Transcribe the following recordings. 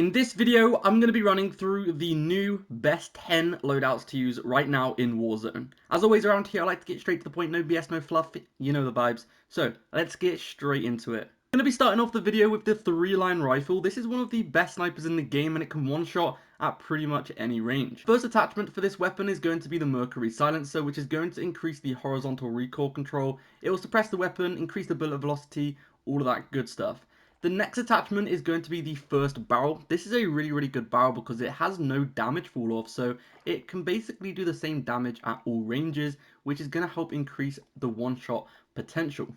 In this video, I'm going to be running through the new best 10 loadouts to use right now in Warzone. As always around here, I like to get straight to the point, no BS, no fluff, you know the vibes. So, let's get straight into it. I'm going to be starting off the video with the 3-line rifle. This is one of the best snipers in the game and it can one-shot at pretty much any range. First attachment for this weapon is going to be the Mercury Silencer, which is going to increase the horizontal recoil control. It will suppress the weapon, increase the bullet velocity, all of that good stuff. The next attachment is going to be the first barrel. This is a really good barrel because it has no damage fall off, so it can basically do the same damage at all ranges, which is going to help increase the one-shot potential.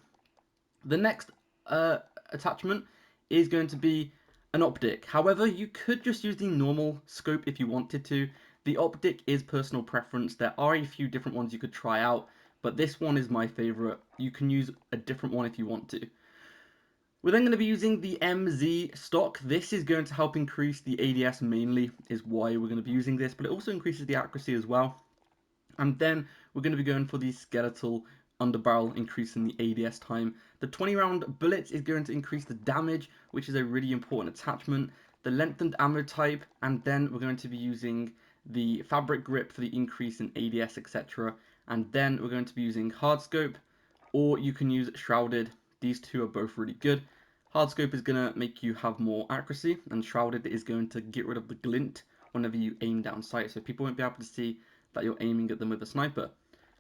The next attachment is going to be an optic. However, you could just use the normal scope if you wanted to. The optic is personal preference. There are a few different ones you could try out, but this one is my favorite. You can use a different one if you want to. We're then going to be using the MZ stock. This is going to help increase the ADS mainly, is why we're going to be using this, but it also increases the accuracy as well. And then we're going to be going for the skeletal underbarrel, increasing the ADS time. The 20-round bullets is going to increase the damage, which is a really important attachment. The lengthened ammo type, and then we're going to be using the fabric grip for the increase in ADS, etc. And then we're going to be using hard scope, or you can use shrouded. These two are both really good. Hardscope is going to make you have more accuracy, and Shrouded is going to get rid of the glint whenever you aim down sight, so people won't be able to see that you're aiming at them with a sniper.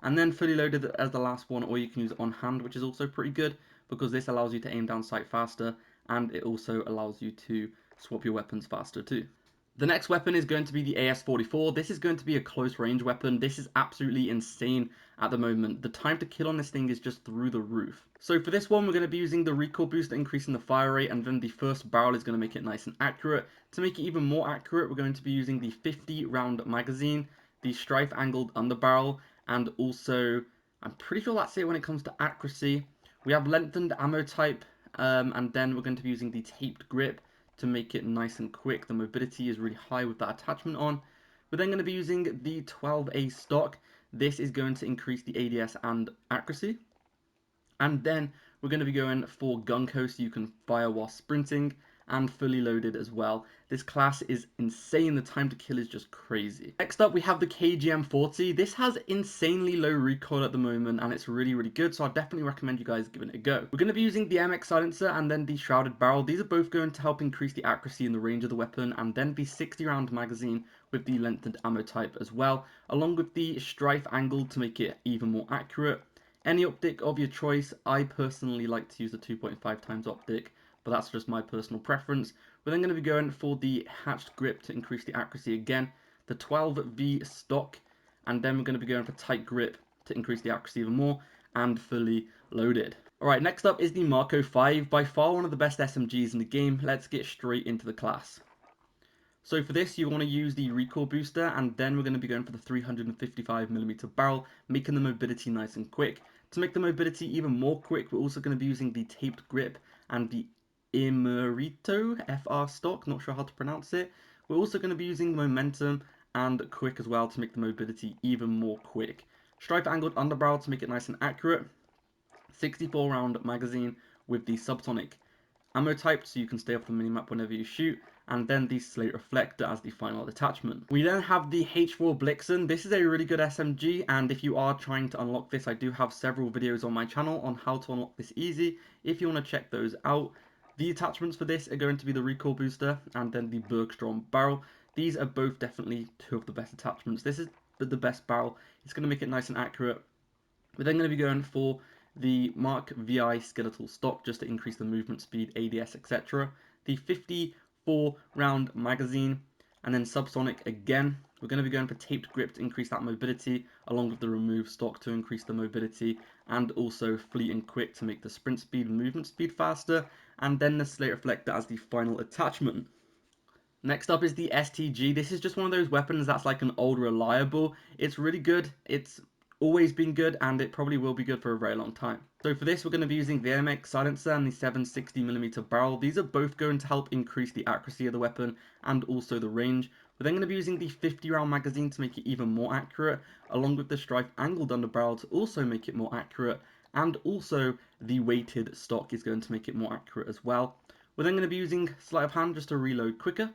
And then Fully Loaded as the last one, or you can use on hand, which is also pretty good, because this allows you to aim down sight faster, and it also allows you to swap your weapons faster too. The next weapon is going to be the AS44. This is going to be a close range weapon. This is absolutely insane at the moment. The time to kill on this thing is just through the roof. So for this one, we're going to be using the recoil booster, increasing the fire rate, and then the first barrel is going to make it nice and accurate. To make it even more accurate, we're going to be using the 50-round magazine, the strife angled underbarrel, and also, I'm pretty sure that's it when it comes to accuracy. We have lengthened ammo type, and then we're going to be using the taped grip to make it nice and quick. The mobility is really high with that attachment on. We're then going to be using the 12A stock. This is going to increase the ADS and accuracy. And then we're going to be going for Gunko, so you can fire while sprinting, and Fully Loaded as well. This class is insane. The time to kill is just crazy. Next up, we have the KM40. This has insanely low recoil at the moment, and it's really good, so I definitely recommend you guys giving it a go. We're going to be using the MX Silencer and then the Shrouded Barrel. These are both going to help increase the accuracy and the range of the weapon, and then the 60-round magazine with the lengthened ammo type as well, along with the Strife Angle to make it even more accurate. Any optic of your choice. I personally like to use the 2.5 times optic, but that's just my personal preference. We're then going to be going for the hatched grip to increase the accuracy again, the 12V stock, and then we're going to be going for tight grip to increase the accuracy even more, and Fully Loaded. Alright, next up is the Marco 5, by far one of the best SMGs in the game. Let's get straight into the class. So for this, you want to use the recoil booster, and then we're going to be going for the 355mm barrel, making the mobility nice and quick. To make the mobility even more quick, we're also going to be using the taped grip and the Emerito FR stock, not sure how to pronounce it. We're also going to be using momentum and quick as well to make the mobility even more quick. Stripe angled underbarrel to make it nice and accurate. 64-round magazine with the subsonic ammo type, so you can stay off the minimap whenever you shoot, and then the slate reflector as the final attachment. We then have the H4 Blixen. This is a really good SMG, and if you are trying to unlock this, I do have several videos on my channel on how to unlock this easy, if you want to check those out. The attachments for this are going to be the recoil booster and then the Bergstrom barrel. These are both definitely two of the best attachments. This is the best barrel. It's going to make it nice and accurate. We're then going to be going for the Mark VI skeletal stock just to increase the movement speed, ADS, etc. The 54-round magazine, and then subsonic again. We're going to be going for taped grip to increase that mobility, along with the remove stock to increase the mobility, and also fleet and quick to make the sprint speed and movement speed faster, and then the slate reflector as the final attachment. Next up is the STG. This is just one of those weapons that's like an old reliable. It's really good. It's always been good, and it probably will be good for a very long time. So for this, we're going to be using the MX Silencer and the 760mm barrel. These are both going to help increase the accuracy of the weapon and also the range. We're then going to be using the 50-round magazine to make it even more accurate, along with the Strife angled underbarrel to also make it more accurate, and also the weighted stock is going to make it more accurate as well. We're then going to be using sleight of hand just to reload quicker.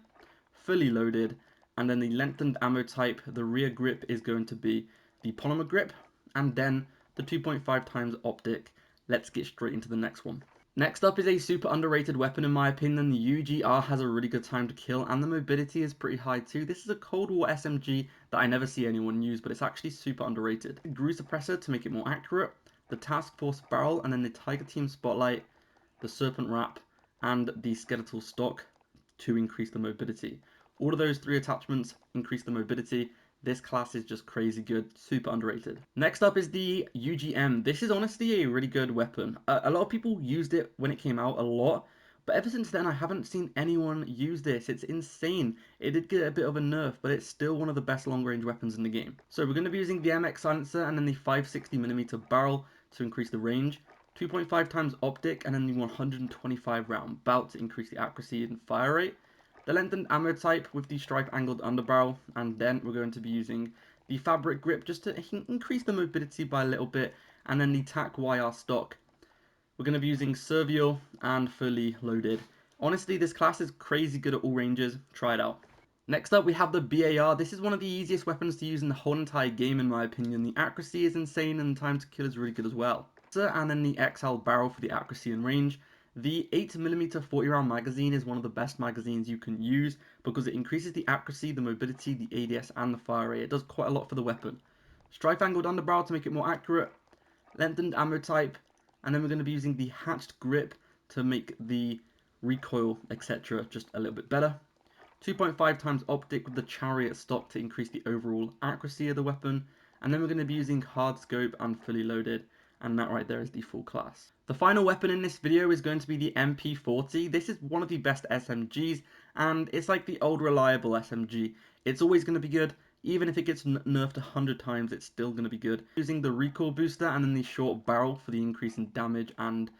fully loaded. And then the lengthened ammo type, the rear grip is going to be the polymer grip, and then the 2.5 times optic. Let's get straight into the next one. Next up is a super underrated weapon in my opinion. The UGR has a really good time to kill and the mobility is pretty high too. This is a Cold War SMG that I never see anyone use, but it's actually super underrated. The GRU suppressor to make it more accurate, the Task Force barrel, and then the Tiger Team spotlight, the Serpent wrap, and the skeletal stock to increase the mobility. All of those 3 attachments increase the mobility. This class is just crazy good, super underrated. Next up is the UGM. This is honestly a really good weapon. A lot of people used it when it came out a lot, but ever since then I haven't seen anyone use this. It's insane. It did get a bit of a nerf, but it's still one of the best long range weapons in the game. So we're going to be using the MX silencer and then the 560mm barrel to increase the range, 2.5 times optic, and then the 125 round bout to increase the accuracy and fire rate. The lengthened ammo type with the stripe angled underbarrel, and then we're going to be using the fabric grip just to increase the mobility by a little bit, and then the TcTeckk YR stock. We're going to be using servial and fully loaded. Honestly, this class is crazy good at all ranges. Try it out. Next up, we have the BAR. This is one of the easiest weapons to use in the whole entire game, in my opinion. The accuracy is insane, and the time to kill is really good as well. And then the XL barrel for the accuracy and range. The 8mm 40 round magazine is one of the best magazines you can use because it increases the accuracy, the mobility, the ADS, and the fire rate. It does quite a lot for the weapon. Stripe angled underbarrel to make it more accurate. Lengthened ammo type. And then we're going to be using the hatched grip to make the recoil, etc. just a little bit better. 2.5 times optic with the chariot stock to increase the overall accuracy of the weapon. And then we're going to be using hard scope and fully loaded. And that right there is the full class. The final weapon in this video is going to be the MP40. This is one of the best SMGs, and it's like the old reliable SMG. It's always going to be good. Even if it gets nerfed 100 times, it's still going to be good. Using the recoil booster and then the short barrel for the increase in damage and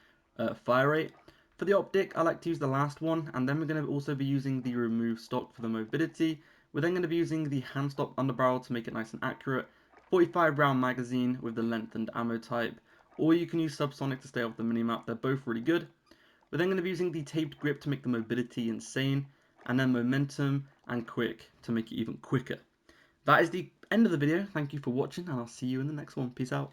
fire rate. For the optic, I like to use the last one, and then we're going to also be using the remove stock for the mobility. We're then going to be using the hand stop underbarrel to make it nice and accurate. 45 round magazine with the lengthened ammo type, or you can use subsonic to stay off the minimap. They're both really good. We're then going to be using the taped grip to make the mobility insane, and then momentum and quick to make it even quicker. That is the end of the video. Thank you for watching, and I'll see you in the next one. Peace out.